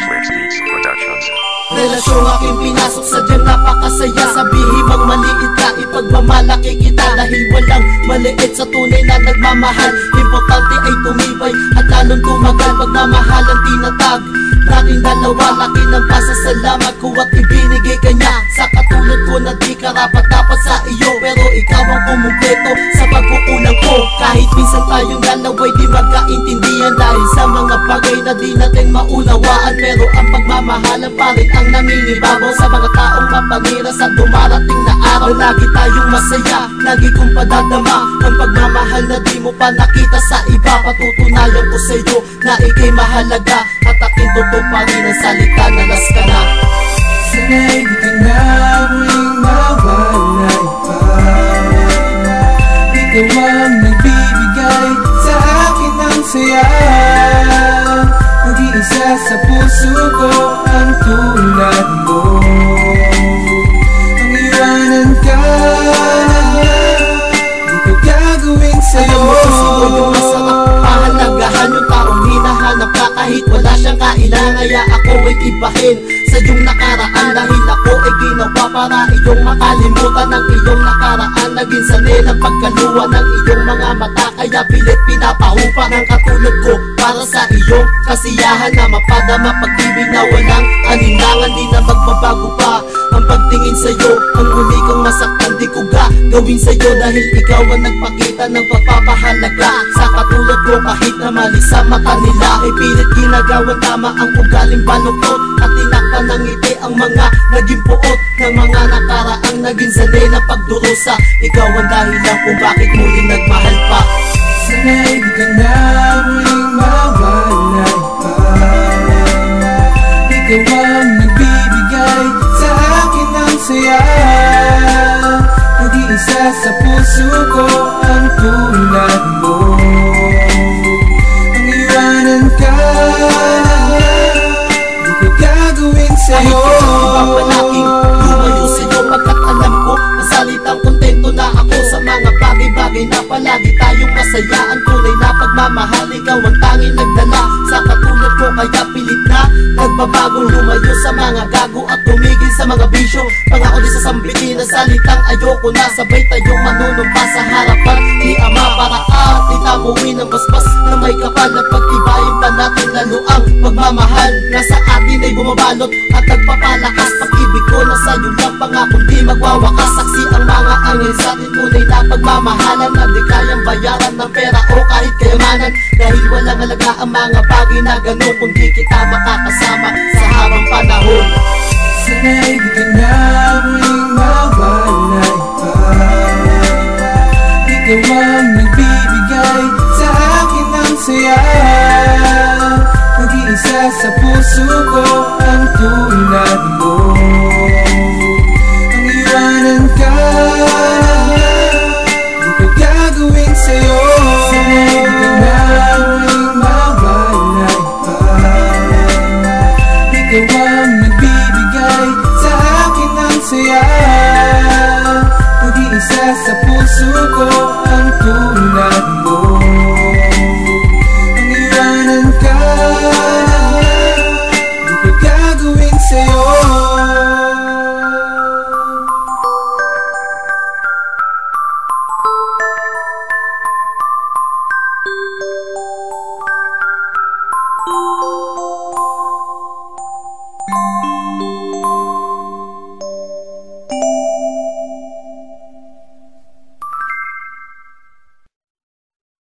Flix Beats Productions. Relasyong aking pinasok, sadyang napakasaya. Sabihin mang maliit ka, ipagmamalaki kita. Dahil walang maliit sa tunay na nagmamahal. Importante ay tumibay at lalong tumagal. Pagmamahalan tinatag nating dalawa. Laki ng pasasalamat ko at ibinigay kanya. Sa katulad ko na di karapat dapat sa iyo, pero ikaw ang kumumpleto sa pagkukulang ko. Kahit minsan tayong dalawa'y di magkaintindihan dahil sa mga bagay na di natin maunawaan. Pero ang pagmamahalan pa rin ang nangingibabaw sa mga taong mapanira sa dumarating na araw. Lagi tayong masaya, lagi kong padadama ang pagmamahal na di mo pa nakita sa iba. Patutunayan ko sa iyo na ika'y mahalaga at aking totoo pa rin ang salita na las ka na. Sana'y di ka na muling mawalay pa. Ikaw ang nagbibigay sa akin ng saya. Nag-iisa sa puso ko ang tulad mo. Ang iwanan ka, di ko gagawin sa'yo. Alam mo kasi yung masarap pahalagahan yung taong hinahanap ka kahit wala siyang kailangan. Kaya ako ay ibahin sa iyong nakaraan dahil ako ay ginawa para iyong makalimutan ang iyong nakaraan. Naging sanay ng pagkaluwa ng iyong mga mata, kaya pilit pinapahupa ng katulad ko para sa iyong kasiyahan na mapadama pag-ibig na walang alinlangan. Di na magbabago pa ang pagtingin sa'yo. Ang uli kong masaktan di ko gawin sa'yo dahil ikaw ang nagpakita ng pagpapahalaga sa katulad ko. Kahit na mali sa mata nila ay pilit ginagawa tama ang ugaling baluktot at tinakpan ng ngiti ang mga naging puot ng mga nakaraang naging sanay na pagdurusa. Ikaw ang dahilan kung bakit muling nagmahal pa. Sana'y di ka na muling mawalay pa. Ikaw ang nagbibigay sa akin ng saya. Nag-iisa sa puso ko ang tulad mo. Ang iwanan ka, di ko gagawin sa'yo. Papalaking lumayo sa'yo pagkat alam ko masalitang kontento na ako sa mga bagay-bagay na palagi tayong masaya. Ang tunay na pagmamahal, ikaw ang tanging nagdala sa katulad ko, kaya pilit na nagbabagong lumayo sa mga gago at tumigil sa mga bisyo. Pangako di sa sambitin na salitang ayoko na, sabay tayong manunumpa sa harapan ni Ama para atin tamuin ang basbas na may kapal at pagtibayin pa natin lalo ang pagmamahal na sa atin ay bumabalot at nagpapalakas. Pag-ibig ko na sa'yo lang, pangako di magwawakas. Saksi ang mga angel sa atin, tunay na pagmamahalan na di kayang bayaran ng pera o kahit kayamanan. Dahil walang halaga ang mga bagay na ganun kung di kita makakasama sa habang panahon. Sana'y di ka na muling mawalay pa. Ikaw ang nagbibigay sa akin ng saya. Nag-iisa sa puso ko ang tulad mo. Ang iwanan ka, di ko gagawin sa'yo. Sana'y di ka na muling mawalay pa. Ikaw